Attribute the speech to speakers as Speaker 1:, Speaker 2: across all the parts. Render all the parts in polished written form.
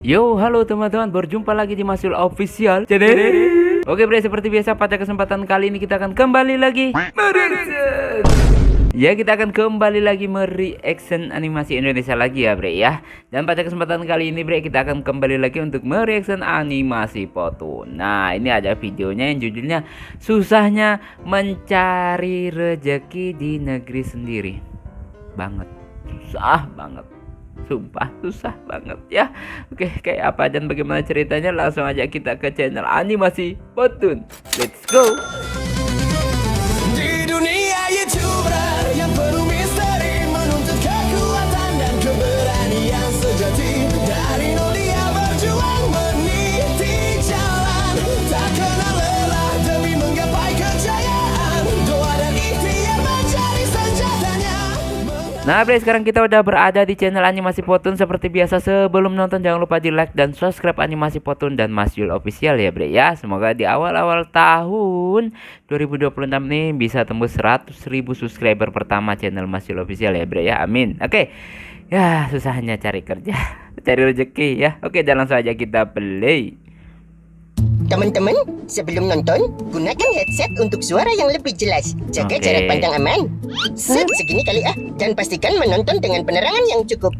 Speaker 1: Yo, halo teman-teman, berjumpa lagi di Masul Official Channel. Oke bre, seperti biasa pada kesempatan kali ini kita akan kembali lagi mereaction. Ya, kita akan kembali lagi mereaction animasi Indonesia lagi ya bre ya. Dan pada kesempatan kali ini bre, kita akan kembali lagi untuk mereaction animasi Potun. Nah, ini ada videonya yang judulnya Susahnya Mencari Rezeki di Negeri Sendiri. Banget, susah banget. Sumpah susah banget ya. Oke, kayak apa dan bagaimana ceritanya, langsung aja kita ke channel animasi Potun. Let's go.
Speaker 2: Di dunia YouTuber yang penuh misteri, menuntut kekuatan dan keberanian sejati. Dari nol dia berjuang meniti jalan, tak kenal lelah demi menggapai kejayaan. Doa dan ikhtiar menjadi senjatanya.
Speaker 1: Nah bre, sekarang kita udah berada di channel animasi Potun. Seperti biasa, sebelum nonton jangan lupa di like dan subscribe animasi Potun dan Mas Yul Official ya bre ya. Semoga di awal-awal tahun 2026 nih bisa tembus 100.000 subscriber pertama channel Mas Yul Official ya bre ya, amin. Oke, ya susahnya cari kerja cari rezeki ya. Oke, dan langsung aja kita play.
Speaker 3: Teman-teman, sebelum nonton, gunakan headset untuk suara yang lebih jelas. Jaga
Speaker 1: Oke.
Speaker 3: jarak pandang aman. Segini kali dan pastikan menonton dengan penerangan yang cukup.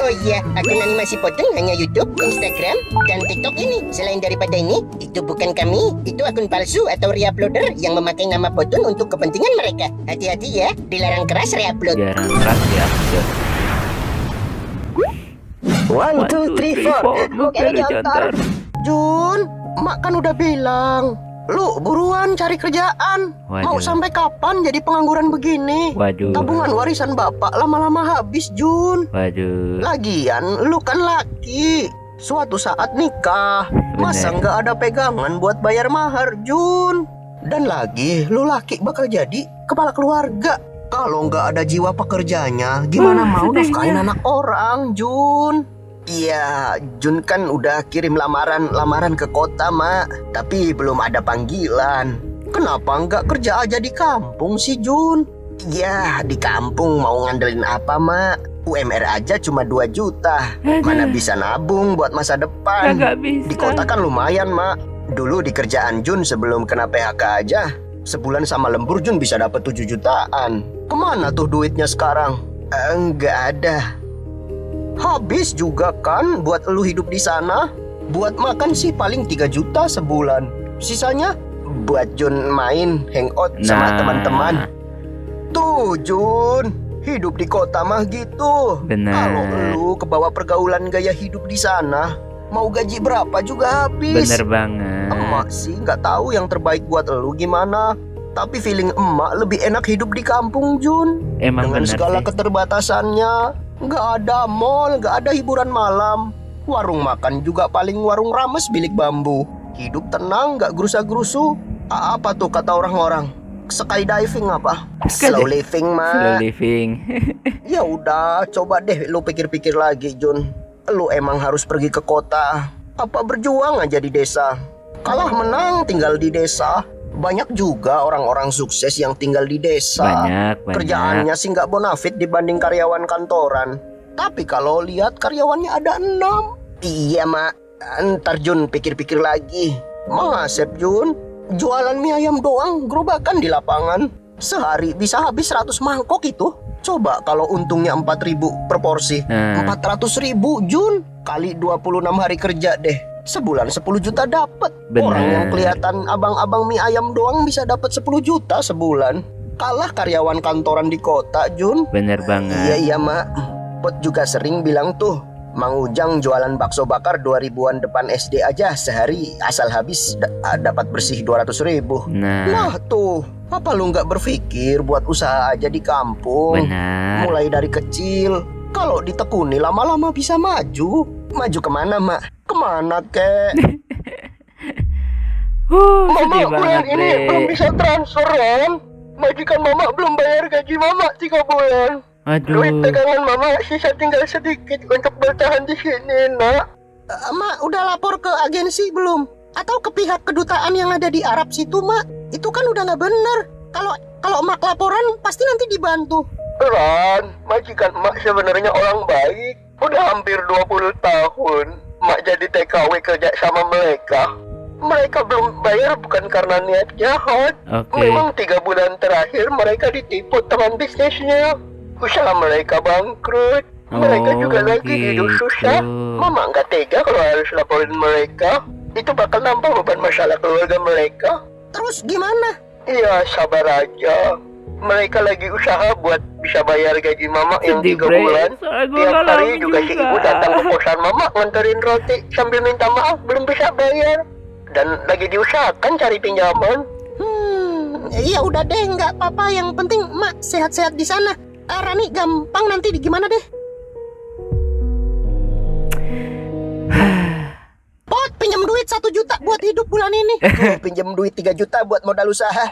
Speaker 3: Oh iya, akun animasi Potun hanya YouTube, Instagram, dan TikTok ini. Selain daripada ini, itu bukan kami. Itu akun palsu atau reuploader yang memakai nama Potun untuk kepentingan mereka. Hati-hati ya, dilarang keras reupload.
Speaker 1: Jarang keras ya.
Speaker 3: 1, 2, 3, 4.
Speaker 1: Muka lu jontor.
Speaker 4: Jun, mak kan udah bilang, lu buruan cari kerjaan. Mau
Speaker 1: Waduh.
Speaker 4: sampai kapan jadi pengangguran begini?
Speaker 1: Waduh.
Speaker 4: Tabungan warisan bapak lama-lama habis, Jun.
Speaker 1: Waduh.
Speaker 4: Lagian, lu kan laki. Suatu saat nikah, masa nggak ada pegangan buat bayar mahar, Jun? Dan lagi, lu laki bakal jadi kepala keluarga. Kalau nggak ada jiwa pekerjanya, gimana mau nafkain anak orang, Jun? Iya, Jun kan udah kirim lamaran ke kota, Mak. Tapi belum ada panggilan. Kenapa nggak kerja aja di kampung sih, Jun? Iya, di kampung mau ngandelin apa, Mak? UMR aja cuma 2 juta. Mana bisa nabung buat masa depan?
Speaker 1: Kagak bisa.
Speaker 4: Di kota kan lumayan, Mak. Dulu di kerjaan Jun sebelum kena PHK aja, sebulan sama lembur Jun bisa dapat 7 jutaan. Kemana tuh duitnya sekarang? Nggak ada. Habis juga kan buat lu hidup di sana. Buat makan sih paling 3 juta sebulan. Sisanya buat Jun main, hangout sama teman-teman. Tuh Jun, hidup di kota mah gitu.
Speaker 1: Benar.
Speaker 4: Kalau lu kebawa pergaulan gaya hidup di sana, mau gaji berapa juga habis.
Speaker 1: Bener banget.
Speaker 4: Emak sih nggak tahu yang terbaik buat lu gimana. Tapi feeling emak lebih enak hidup di kampung, Jun.
Speaker 1: Emang
Speaker 4: Dengan
Speaker 1: bener
Speaker 4: segala
Speaker 1: sih.
Speaker 4: keterbatasannya, nggak ada mall, nggak ada hiburan malam. Warung makan juga paling warung rames bilik bambu. Hidup tenang, nggak gerusa-gerusu. Apa tuh kata orang-orang? Skydiving apa? Slow living,
Speaker 1: Slow
Speaker 4: Mak.
Speaker 1: living.
Speaker 4: Ya udah, coba deh lu pikir-pikir lagi, Jun. Lu emang harus pergi ke kota. Apa berjuang aja di desa? Kalah menang tinggal di desa. Banyak juga orang-orang sukses yang tinggal di desa.
Speaker 1: Banyak.
Speaker 4: Kerjaannya sih nggak bonafit dibanding karyawan kantoran. Tapi kalau lihat karyawannya ada 6. Iya, Mak. Ntar Jun pikir-pikir lagi. Ngasep Jun. Jualan mie ayam doang, gerobakan di lapangan. Sehari bisa habis 100 mangkok itu. Coba kalau untungnya 4.000 per porsi. 400.000 Jun. Kali 26 hari kerja deh. Sebulan 10 juta dapat. Orang yang kelihatan abang-abang mie ayam doang bisa dapat 10 juta sebulan. Kalah karyawan kantoran di kota, Jun.
Speaker 1: Bener banget.
Speaker 4: Iya, Mak. Pot juga sering bilang tuh, Mang Ujang jualan bakso bakar 2000-an depan SD aja sehari asal habis dapat bersih 200.000. Nah tuh, apa lu nggak berpikir buat usaha aja di kampung?
Speaker 1: Benar.
Speaker 4: Mulai dari kecil. Kalau ditekuni lama-lama bisa maju. Maju kemana, Mak? Kemana, kek?
Speaker 1: Sedih banget
Speaker 4: ini belum
Speaker 1: bre.
Speaker 4: bisa transfer, kan? Majikan Mama belum bayar gaji Mama 3 bulan. Duit
Speaker 1: Aduh.
Speaker 4: pegangan Mama sisa tinggal sedikit untuk bertahan di sini, Nak. Mak, udah lapor ke agensi belum? Atau ke pihak kedutaan yang ada di Arab situ, Mak? Itu kan udah nggak bener. Kalau Mak laporan, pasti nanti dibantu. Ran, majikan Mak sebenarnya orang baik. Udah hampir 20 tahun mak jadi TKW kerja sama mereka. Mereka belum bayar bukan karena niat jahat.
Speaker 1: Oke.
Speaker 4: Memang 3 bulan terakhir mereka ditipu teman bisnisnya. Usaha mereka bangkrut. Mereka
Speaker 1: Oh,
Speaker 4: juga lagi hidup
Speaker 1: gitu.
Speaker 4: susah. Mama nggak tega kalau harus laporin mereka. Itu bakal nambah beban masalah keluarga mereka.
Speaker 3: Terus gimana?
Speaker 4: Iya, sabar aja. Mereka lagi usaha buat bisa bayar gaji mama yang
Speaker 1: Sedih,
Speaker 4: 3
Speaker 1: Bre.
Speaker 4: bulan.
Speaker 1: Soalnya gua
Speaker 4: Tiap hari
Speaker 1: ngalamin
Speaker 4: juga si
Speaker 1: juga.
Speaker 4: ibu datang ke kosan mama nganterin roti sambil minta maaf belum bisa bayar. Dan lagi diusahakan cari pinjaman.
Speaker 3: Ya udah deh, nggak apa-apa. Yang penting mak sehat-sehat di sana. Rani gampang nanti gimana deh. Pot, pinjam duit 1 juta buat hidup bulan ini.
Speaker 4: Tuh, pinjam duit 3 juta buat modal usaha.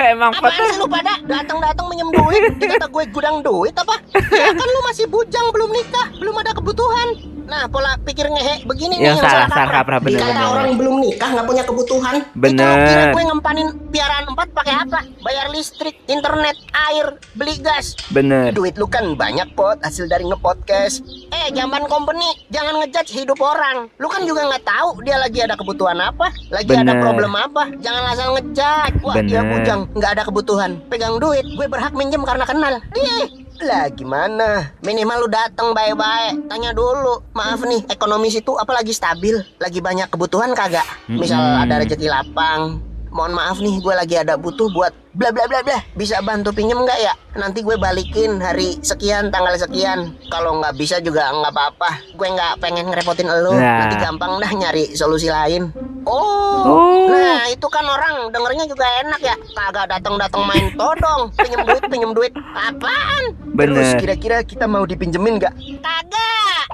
Speaker 1: Emang
Speaker 3: Apaan
Speaker 1: Pot.
Speaker 3: sih lu pada datang-datang minjem duit? Dikata gue gudang duit apa? Ya kan lu masih bujang, belum nikah, belum ada kebutuhan. Nah, pola pikir ngehe begini nih
Speaker 1: Yang salah kaprah, bener,
Speaker 3: Dikata
Speaker 1: bener.
Speaker 3: orang belum nikah nggak punya kebutuhan.
Speaker 1: Bener.
Speaker 3: Itu lu kira gue ngempanin piaraan 4 pakai apa? Bayar listrik, internet, air, beli gas.
Speaker 1: Bener.
Speaker 4: Duit lu kan banyak, Pot, hasil dari nge-podcast.
Speaker 3: Jamban company, jangan ngejudge hidup orang. Lu kan juga nggak tahu dia lagi ada kebutuhan apa, lagi ada
Speaker 1: Bener.
Speaker 3: problem apa. Jangan asal ngejudge. Wah, dia
Speaker 1: Bener.
Speaker 3: bujang, nggak ada kebutuhan. Pegang duit, gue berhak minjem karena kenal.
Speaker 4: Lah gimana?
Speaker 3: Minimal lu datang baik-baik, tanya dulu. Maaf nih, ekonomi situ apa lagi stabil? Lagi banyak kebutuhan kagak? Misal ada rezeki lapang. Mohon maaf nih, gue lagi ada butuh buat bla bla bla bla. Bisa bantu pinjem nggak ya? Nanti gue balikin hari sekian, tanggal sekian. Kalau nggak bisa juga nggak apa-apa. Gue nggak pengen ngerepotin elo.
Speaker 1: Nah.
Speaker 3: Nanti gampang dah nyari solusi lain.
Speaker 1: Oh.
Speaker 3: Nah itu kan orang dengernya juga enak ya. Kagak datang-datang main todong. Pinjem duit. Apaan?
Speaker 4: Terus
Speaker 1: Bener.
Speaker 4: kira-kira kita mau dipinjemin nggak?
Speaker 3: Kagak.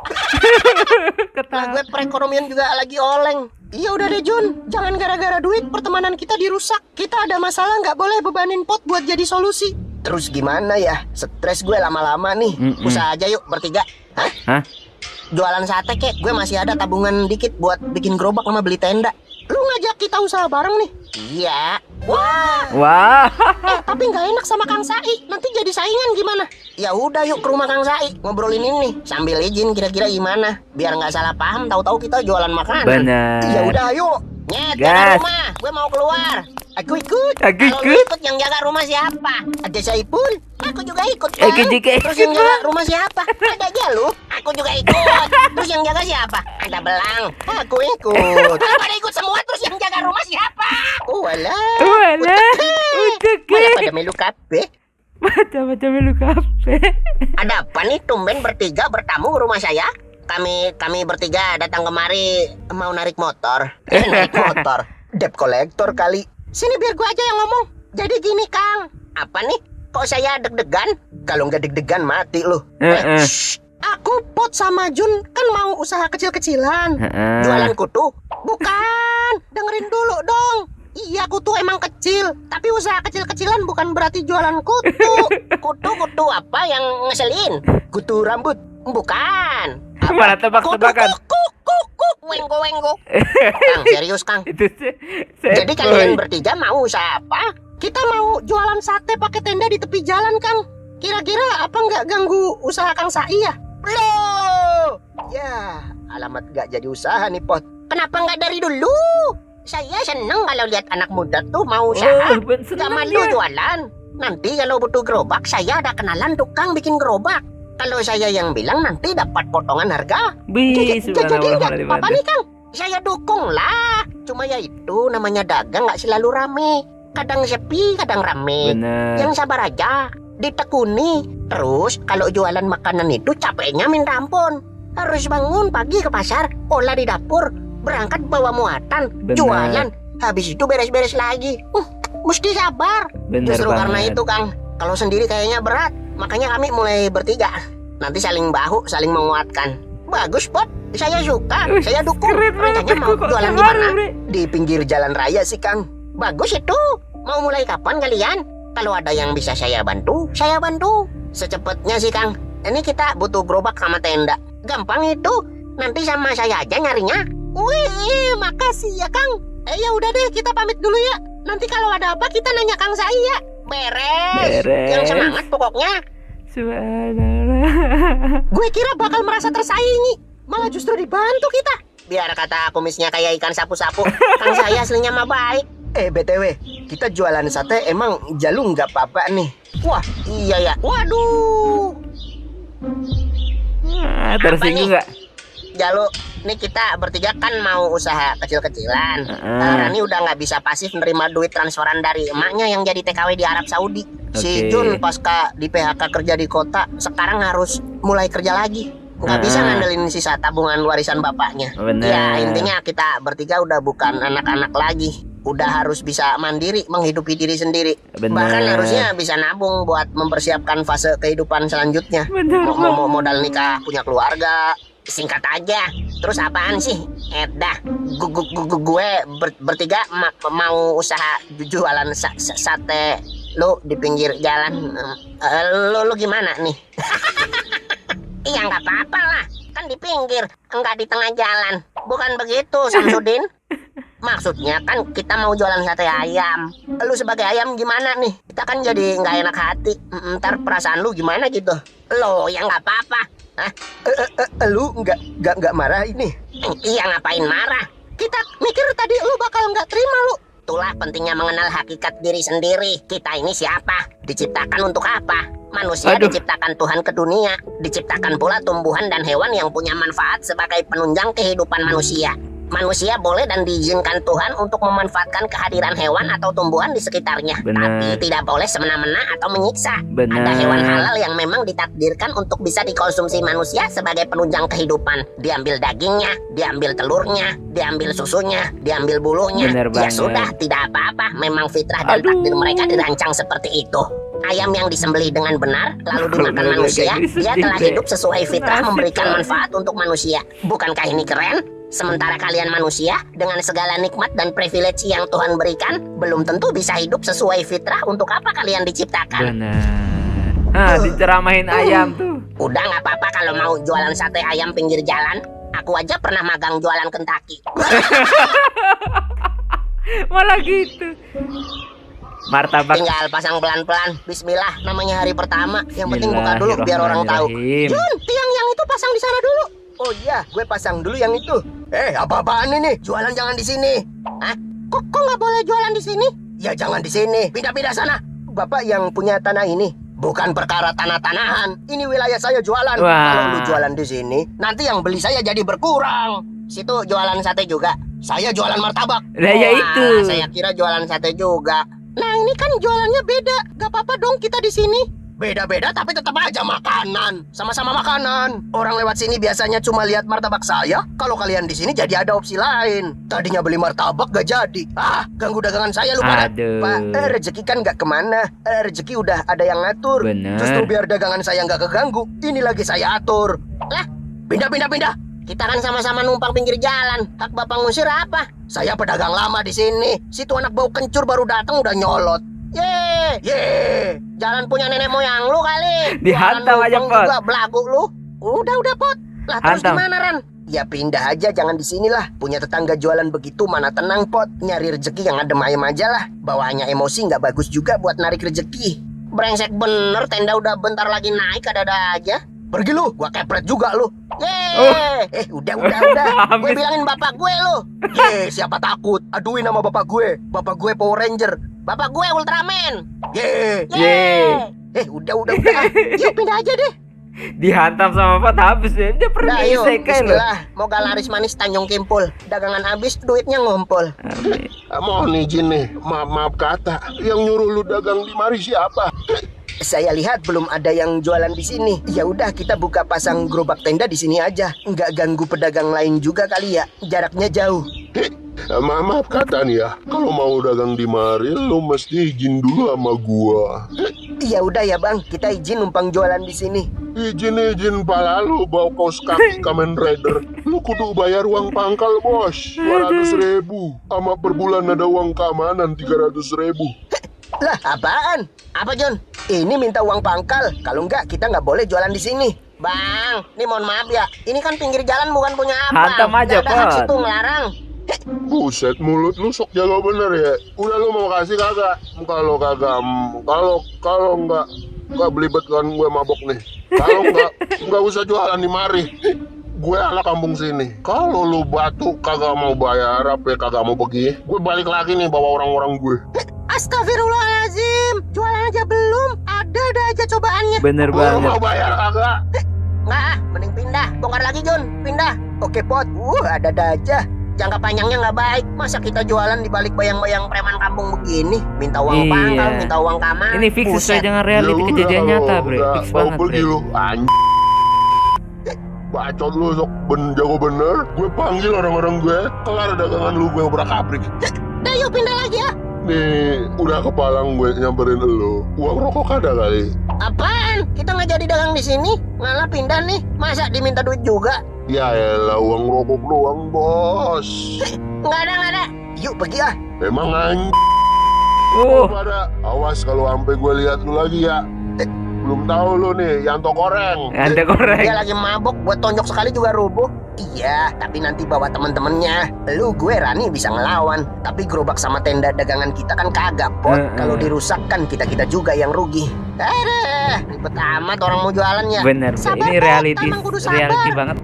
Speaker 3: Nah, gue perekonomian juga lagi oleng. Iya udah deh Jun, jangan gara-gara duit pertemanan kita dirusak. Kita ada masalah nggak boleh bebanin Pot buat jadi solusi.
Speaker 4: Terus gimana ya? Stres gue lama-lama nih.
Speaker 3: Usaha aja yuk bertiga.
Speaker 1: Hah?
Speaker 3: Jualan sate kek, gue masih ada tabungan dikit buat bikin gerobak sama beli tenda. Lu ngajak kita usaha bareng nih? Iya. Wah,
Speaker 1: Wah.
Speaker 3: tapi nggak enak sama Kang Sai. Nanti jadi saingan gimana? Ya udah yuk ke rumah Kang Sai ngobrolin ini. Sambil izin kira-kira gimana? Biar nggak salah paham. Tahu-tahu kita jualan makanan.
Speaker 1: Bener.
Speaker 4: Ya udah ayo.
Speaker 3: Nyet,
Speaker 1: Gas.
Speaker 3: jaga rumah. Gue mau keluar.
Speaker 4: Aku ikut.
Speaker 1: Aku
Speaker 3: Kalau lu
Speaker 1: ikut.
Speaker 3: ikut yang jaga rumah siapa? Ada Saipul. Aku juga ikut.
Speaker 1: Aku
Speaker 3: Bang.
Speaker 1: juga
Speaker 3: Terus
Speaker 1: ikut,
Speaker 3: yang jaga
Speaker 1: Bang.
Speaker 3: rumah siapa? Ada aja lu. Aku juga ikut. Terus yang jaga siapa? Ada Belang.
Speaker 4: Aku ikut.
Speaker 3: Pada ikut semua. Terus yang jaga rumah siapa?
Speaker 4: Walah.
Speaker 1: Walah. Udah
Speaker 4: Malah
Speaker 1: ke.
Speaker 4: pada melu kape.
Speaker 1: Macam-macam lu kafe.
Speaker 3: Ada apa nih tumben bertiga bertamu ke rumah saya? Kami bertiga datang kemari mau narik motor.
Speaker 4: Naik motor. Debt collector kali.
Speaker 3: Sini biar gua aja yang ngomong. Jadi gini Kang. Apa nih? Kok saya deg-degan?
Speaker 4: Kalau nggak deg-degan mati lu.
Speaker 1: Heeh.
Speaker 3: Aku Pot sama Jun kan mau usaha kecil-kecilan. Jualan kutu? Bukan. Dengerin dulu dong. Iya kutu emang kecil. Tapi usaha kecil-kecilan bukan berarti jualan kutu. Kutu apa yang ngeselin?
Speaker 4: Kutu rambut.
Speaker 3: Bukan.
Speaker 1: Malah tebak-tebakan.
Speaker 3: Kuku. Wenggo. Kang serius Kang.
Speaker 1: Itu sih.
Speaker 3: Jadi kalian bertiga mau usaha apa? Kita mau jualan sate pakai tenda di tepi jalan, Kang. Kira-kira apa nggak ganggu usaha Kang Sai ya?
Speaker 4: Loh. Ya, alamat nggak jadi usaha nih, Pot.
Speaker 3: Kenapa nggak dari dulu? Saya seneng kalau lihat anak muda tuh mau usaha. Gak malu jualan. Nanti kalau butuh gerobak, saya ada kenalan tukang bikin gerobak. Kalau saya yang bilang nanti dapat potongan harga.
Speaker 1: Bis.
Speaker 3: Jadi nggak apa-apa nih, Kang. Saya dukung lah. Cuma ya itu namanya dagang nggak selalu rame. Kadang sepi, kadang rame.
Speaker 1: Bener.
Speaker 3: Yang sabar aja, ditekuni. Terus kalau jualan makanan itu capeknya minta ampun. Harus bangun pagi ke pasar, olah di dapur, berangkat bawa muatan,
Speaker 1: Bener.
Speaker 3: jualan. Habis itu beres-beres lagi. Mesti sabar.
Speaker 1: Bener
Speaker 3: Justru karena
Speaker 1: banget.
Speaker 3: itu Kang, kalau sendiri kayaknya berat. Makanya kami mulai bertiga. Nanti saling bahu, saling menguatkan. Bagus Pot, saya suka, saya dukung.
Speaker 1: Keren banget.
Speaker 3: Rencana mau
Speaker 1: Kok
Speaker 3: jualan di
Speaker 1: terharu,
Speaker 3: mana?
Speaker 1: Bre?
Speaker 4: Di pinggir jalan raya sih, Kang.
Speaker 3: Bagus itu. Mau mulai kapan kalian? Kalau ada yang bisa saya bantu, saya bantu. Secepatnya sih Kang. Ini kita butuh gerobak sama tenda. Gampang itu. Nanti sama saya aja nyarinya. Wih, makasih ya Kang. Ya udah deh, kita pamit dulu ya. Nanti kalau ada apa kita nanya Kang Sai ya. Beres.
Speaker 1: Beres.
Speaker 3: Yang semangat pokoknya.
Speaker 1: Subhanallah.
Speaker 4: Gue kira bakal merasa tersaingi, malah justru dibantu kita. Biar kata kumisnya kayak ikan sapu-sapu, kan saya aslinya mah baik. BTW, kita jualan sate emang Jalu nggak apa-apa nih. Wah, iya ya. Waduh.
Speaker 1: Tersinggung nggak?
Speaker 3: Jalu, nih kita bertiga kan mau usaha kecil-kecilan. Rani udah nggak bisa pasif nerima duit transferan dari emaknya yang jadi TKW di Arab Saudi. Si
Speaker 1: Oke.
Speaker 3: Jun pasca di PHK kerja di kota, sekarang harus mulai kerja lagi. Nggak bisa ngandelin sisa tabungan warisan bapaknya.
Speaker 1: Bener.
Speaker 3: Ya intinya kita bertiga udah bukan anak-anak lagi. Udah harus bisa mandiri, menghidupi diri sendiri.
Speaker 1: Bener.
Speaker 3: Bahkan harusnya bisa nabung buat mempersiapkan fase kehidupan selanjutnya.
Speaker 1: Bener,
Speaker 3: Mau modal nikah, punya keluarga. Singkat aja. Terus apaan sih? Dah, gue bertiga mau usaha jualan sate lu di pinggir jalan. Lu gimana nih? Iya nggak apa-apa lah, kan di pinggir, nggak di tengah jalan. Bukan begitu, Samsudin? Maksudnya kan kita mau jualan sate ayam. Lu sebagai ayam gimana nih? Kita kan jadi nggak enak hati. Ntar perasaan lu gimana gitu? Lo ya nggak apa-apa. Hah?
Speaker 4: Lu nggak marah ini?
Speaker 3: Iya ngapain marah?
Speaker 4: Kita mikir tadi lu bakal nggak terima lu.
Speaker 3: Itulah pentingnya mengenal hakikat diri sendiri. Kita ini siapa? Diciptakan untuk apa? Manusia
Speaker 1: Aduh.
Speaker 3: diciptakan Tuhan ke dunia. Diciptakan pula tumbuhan dan hewan yang punya manfaat sebagai penunjang kehidupan manusia. Manusia boleh dan diizinkan Tuhan untuk memanfaatkan kehadiran hewan atau tumbuhan di sekitarnya.
Speaker 1: Benar.
Speaker 3: Tapi tidak boleh semena-mena atau menyiksa.
Speaker 1: Benar.
Speaker 3: Ada hewan halal yang memang ditakdirkan untuk bisa dikonsumsi manusia sebagai penunjang kehidupan. Diambil dagingnya, diambil telurnya, diambil susunya, diambil bulunya.
Speaker 1: Benar
Speaker 3: Ya
Speaker 1: banget.
Speaker 3: sudah, tidak apa-apa. Memang fitrah dan takdir mereka dirancang seperti itu. Ayam yang disembelih dengan benar lalu dimakan manusia, dia telah hidup sesuai fitrah memberikan manfaat untuk manusia. Bukankah ini keren? Sementara kalian manusia dengan segala nikmat dan privilege yang Tuhan berikan belum tentu bisa hidup sesuai fitrah. Untuk apa kalian diciptakan?
Speaker 1: Benar. Diceramahin ayam tuh.
Speaker 3: Udah nggak apa-apa kalau mau jualan sate ayam pinggir jalan. Aku aja pernah magang jualan Kentucky.
Speaker 1: Malah gitu. Martabak.
Speaker 3: Tinggal pasang pelan-pelan. Bismillah, namanya hari pertama. Yang penting buka dulu biar orang tahu.
Speaker 1: Bismillahirrahmanirrahim.
Speaker 4: Jun, tiang yang itu pasang di sana dulu. Oh iya, gue pasang dulu yang itu. Apa-apaan ini? Jualan jangan di sini.
Speaker 3: Hah? Kok nggak boleh jualan di sini?
Speaker 4: Ya jangan di sini. Pindah-pindah sana. Bapak yang punya tanah ini. Bukan perkara tanah-tanahan. Ini wilayah saya jualan.
Speaker 1: Wah.
Speaker 4: Kalau lu jualan di sini, nanti yang beli saya jadi berkurang.
Speaker 3: Situ jualan sate juga.
Speaker 4: Saya jualan martabak.
Speaker 1: Lah ya
Speaker 3: Wah,
Speaker 1: itu.
Speaker 3: saya kira jualan sate juga.
Speaker 4: Nah ini kan jualannya beda. Gak apa-apa dong kita di sini. Beda-beda tapi tetap aja makanan. Sama-sama makanan. Orang lewat sini biasanya cuma lihat martabak saya. Kalau kalian di sini jadi ada opsi lain. Tadinya beli martabak gak jadi. Ganggu dagangan saya lu pada.
Speaker 1: Aduh.
Speaker 4: Pak, rezeki kan gak kemana. Rezeki udah ada yang ngatur.
Speaker 1: Bener.
Speaker 4: Justru biar dagangan saya gak keganggu. Ini lagi saya atur.
Speaker 3: Lah,
Speaker 4: Pindah.
Speaker 3: kita kan sama-sama numpang pinggir jalan. Hak bapak ngusir apa?
Speaker 4: Saya pedagang lama di sini. Situ anak bau kencur baru datang udah nyolot.
Speaker 3: Ye, jalan punya nenek moyang lu kali.
Speaker 1: Dihantam
Speaker 3: Jualan
Speaker 1: aja,
Speaker 3: numpang
Speaker 1: Pot.
Speaker 3: juga belagu lu.
Speaker 4: Udah Pot.
Speaker 3: Lah terus
Speaker 1: Hantam.
Speaker 3: gimana Ran?
Speaker 4: Ya pindah aja, jangan di sinilah. Punya tetangga jualan begitu mana tenang Pot. Nyari rezeki yang adem ayem aja lah. Bawaannya emosi nggak bagus juga buat narik rezeki.
Speaker 3: Brengsek bener, tenda udah bentar lagi naik ada-ada aja.
Speaker 4: Pergi lu, gua kepret juga lu.
Speaker 3: Ye,
Speaker 4: Udah.
Speaker 3: gue
Speaker 1: Habis.
Speaker 3: bilangin bapak gue lu.
Speaker 4: Siapa takut? Aduin nama bapak gue. Bapak gue Power Ranger.
Speaker 3: Bapak gue Ultraman.
Speaker 4: Ye.
Speaker 3: Ye.
Speaker 4: Udah. Yuk pindah aja deh.
Speaker 1: Dihantam sama Pot habis ya. Dia
Speaker 3: Dah yuk,
Speaker 1: pergi kan loh.
Speaker 3: bismillah. Moga laris manis Tanjung Kimpul. Dagangan habis, duitnya ngumpul.
Speaker 1: Amin.
Speaker 5: Mohon izin nih, maaf kata. Yang nyuruh lu dagang di mari siapa?
Speaker 4: Saya lihat belum ada yang jualan di sini. Ya udah kita buka pasang gerobak tenda di sini aja. Nggak ganggu pedagang lain juga kali ya. Jaraknya jauh.
Speaker 5: Maaf kata nih ya, kalau mau dagang di mari, lu mesti izin dulu sama gua.
Speaker 4: Ya udah ya bang, kita izin numpang jualan di sini.
Speaker 5: Izin pala lu bawa kaos kaki Kamen Rider. Lu kudu bayar uang pangkal bos, 200.000. Sama per bulan ada uang keamanan 300.000.
Speaker 4: Lah apaan?
Speaker 3: Apa Jun?
Speaker 4: Ini minta uang pangkal. Kalau enggak kita nggak boleh jualan di sini.
Speaker 3: Bang, ini mohon maaf ya. Ini kan pinggir jalan bukan punya abang.
Speaker 1: Hantam aja,
Speaker 3: Nggak ada hak
Speaker 1: Pot.
Speaker 3: situ ngelarang.
Speaker 5: Buset, mulut lu sok jago bener ya. Udah lu mau kasih kagak? Kalau kagak, kalau enggak Gak belibet kan gue mabok nih. Kalau nggak usah jualan di mari. Gue anak kampung sini. Kalau lu batu kagak mau bayar apa kagak mau pergi, gue balik lagi nih bawa orang-orang gue.
Speaker 3: Astagfirullahaladzim, jualan aja belum, ada aja cobaannya.
Speaker 1: Bener
Speaker 5: Lu
Speaker 1: banget.
Speaker 5: mau bayar kagak?
Speaker 3: Nggak, mending pindah. Bongkar lagi, Jun. Pindah. Oke, Pot. Ada aja. Jangka panjangnya nggak baik. Masa kita jualan di balik bayang-bayang preman kampung begini? Minta uang
Speaker 1: Iya.
Speaker 3: pangkal, minta uang kamar.
Speaker 1: Ini fix sesuai dengan reality
Speaker 5: Ya
Speaker 1: kejadian
Speaker 5: udah,
Speaker 1: nyata,
Speaker 5: kalau
Speaker 1: Bre.
Speaker 5: udah
Speaker 1: Fix
Speaker 5: mau
Speaker 1: banget,
Speaker 5: pergi
Speaker 1: Bre.
Speaker 5: lu, bacot lu sok jago bener. Gue panggil orang-orang gue, kelar dagangan lu gue obrak-abrik.
Speaker 3: Udah, yuk pindah lagi ya.
Speaker 5: Nih, udah kepalang gue nyamperin lu. Uang rokok ada kali?
Speaker 3: Apaan? Kita nggak jadi dagang di sini? Malah pindah nih. Masa diminta duit juga?
Speaker 5: Ya elah, uang rokok doang, bos.
Speaker 3: Nggak ada. Yuk pergi ah.
Speaker 5: Emang pada awas kalau sampai gue lihat lu lagi ya. Belum tahu lu nih, Yanto Koreng.
Speaker 1: Anda korek.
Speaker 3: Dia lagi mabok, buat tonjok sekali juga rubuh. Iya, tapi nanti bawa temen-temennya. Lu gue Rani bisa ngelawan, tapi gerobak sama tenda dagangan kita kan kagak, Pot. Kalau dirusakkan kita juga yang rugi. Aduh, ribet amat orang mau jualan ya.
Speaker 1: Bener, Bre.
Speaker 3: Sabar,
Speaker 1: Ini
Speaker 3: Pot,
Speaker 1: reality,
Speaker 3: emang kudu sabar.
Speaker 1: reality banget.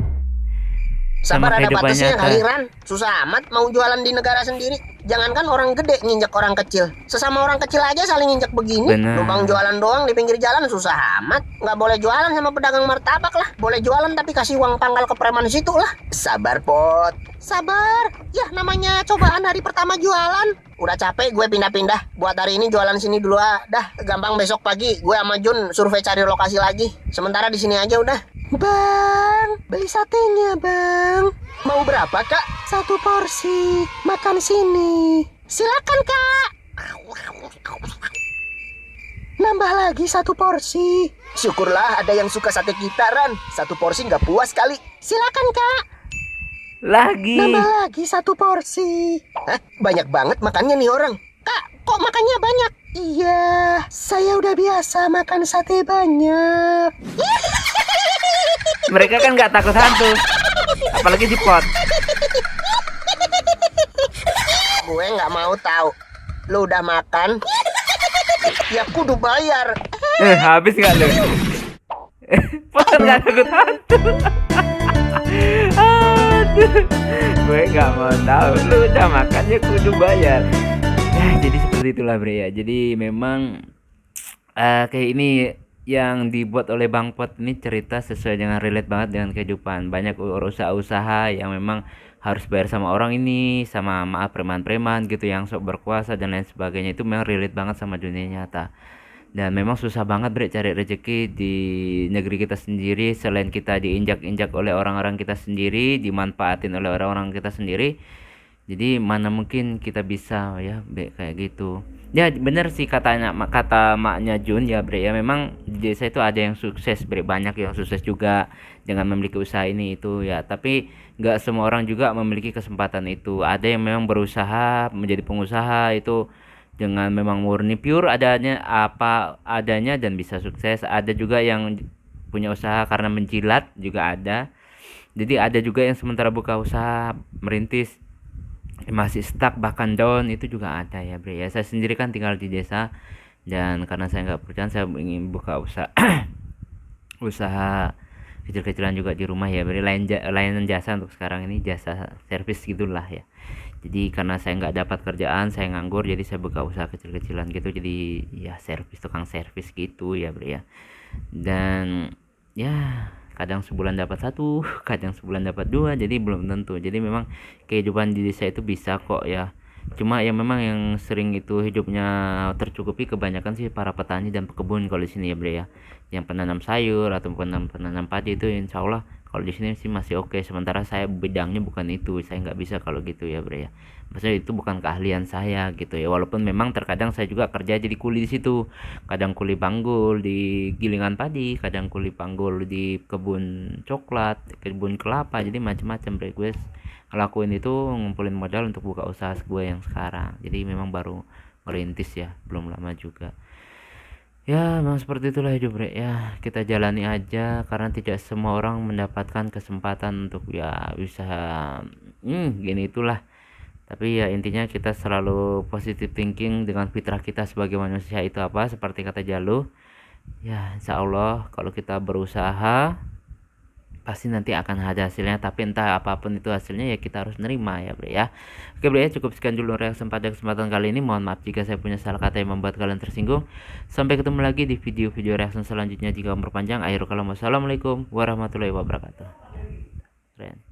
Speaker 3: Sabar,
Speaker 1: Sama
Speaker 3: ada
Speaker 1: kehidupan
Speaker 3: batasnya
Speaker 1: nyata.
Speaker 3: kali, Ran. Susah amat mau jualan di negara sendiri. Jangankan orang gede nginjek orang kecil. Sesama orang kecil aja saling nginjek begini.
Speaker 1: Bener.
Speaker 3: Lubang jualan doang di pinggir jalan susah amat. Nggak boleh jualan sama pedagang martabak lah. Boleh jualan tapi kasih uang pangkal ke preman situ lah. Sabar, Pot. Sabar. Ya namanya cobaan hari pertama jualan. Udah capek gue pindah-pindah. Buat hari ini jualan sini dulu ah. Dah, gampang besok pagi gue sama Jun survei cari lokasi lagi. Sementara di sini aja udah. Bang, beli satenya, Bang. Mau berapa, Kak? 1 porsi. Makan sini. Silakan, Kak. Nambah lagi 1 porsi. Syukurlah ada yang suka sate kita, Ran. 1 porsi nggak puas kali. Silakan, Kak.
Speaker 1: Lagi.
Speaker 3: Nambah lagi 1 porsi. Hah? Banyak banget makannya nih orang. Kak, kok makannya banyak? Iya, saya udah biasa makan sate banyak.
Speaker 1: Mereka kan nggak takut hantu. Apalagi di pot.
Speaker 3: Gue nggak mau tahu. Lu udah makan? Ya kudu bayar.
Speaker 1: Habis nggak lu? Pot kan nggak takut hantu. Aduh. Gue nggak mau tahu. Lu udah makan ya kudu bayar. Ya jadi seperti itulah, Bre ya. Jadi memang kayak ini yang dibuat oleh Bang Pot ini cerita sesuai dengan relate banget dengan kehidupan. Banyak usaha-usaha yang memang harus bayar sama orang ini, sama maaf preman-preman gitu yang sok berkuasa dan lain sebagainya, itu memang relate banget sama dunia nyata. Dan memang susah banget, Bre, cari rezeki di negeri kita sendiri. Selain kita diinjak-injak oleh orang-orang kita sendiri, dimanfaatin oleh orang-orang kita sendiri, jadi mana mungkin kita bisa ya kayak gitu. Ya bener sih kata maknya Jun ya, Bre ya, memang di desa itu ada yang sukses, Bre, banyak yang sukses juga dengan memiliki usaha ini itu ya, tapi nggak semua orang juga memiliki kesempatan itu. Ada yang memang berusaha menjadi pengusaha itu dengan memang murni pure adanya apa adanya dan bisa sukses. Ada juga yang punya usaha karena menjilat juga ada. Jadi ada juga yang sementara buka usaha merintis masih stuck bahkan down, itu juga ada ya, Bre ya. Saya sendiri kan tinggal di desa dan karena saya nggak percaya, saya ingin buka usaha usaha kecil-kecilan juga di rumah ya, Bre. Layanan jasa untuk sekarang ini, jasa servis gitulah ya. Jadi karena saya nggak dapat kerjaan, saya nganggur, jadi saya buka usaha kecil-kecilan gitu, jadi ya servis, tukang servis gitu ya, Bre ya. Dan ya kadang sebulan dapat 1, kadang sebulan dapat 2, jadi belum tentu. Jadi memang kehidupan di desa itu bisa kok ya. Cuma yang memang yang sering itu hidupnya tercukupi kebanyakan sih para petani dan pekebun kalau di sini ya, Bre ya. Yang penanam sayur atau penanam padi itu insya Allah kalau di sini sih masih oke. Sementara saya bidangnya bukan itu, saya nggak bisa kalau gitu ya, Bre ya. Maksudnya itu bukan keahlian saya gitu ya. Walaupun memang terkadang saya juga kerja jadi kuli di situ. Kadang kuli panggul di gilingan padi, kadang kuli panggul di kebun coklat, kebun kelapa. Jadi macam-macam, Bre. Gue ngelakuin itu ngumpulin modal untuk buka usaha gue yang sekarang. Jadi memang baru merintis ya, belum lama juga. Ya memang seperti itulah hidup, Bre ya. Kita jalani aja karena tidak semua orang mendapatkan kesempatan untuk ya usaha gini itulah. Tapi ya intinya kita selalu positive thinking dengan fitrah kita sebagai manusia itu apa, seperti kata Jalu, Ya insya Allah kalau kita berusaha pasti nanti akan ada hasilnya, tapi entah apapun itu hasilnya ya kita harus nerima ya Bre ya. Oke Bre ya, cukup sekian dulu reaksi pada kesempatan kali ini. Mohon maaf jika saya punya salah kata yang membuat kalian tersinggung. Sampai ketemu lagi di video-video reaksi selanjutnya. Jika berpanjang, akhirul kalam, wassalamualaikum warahmatullahi wabarakatuh. Keren.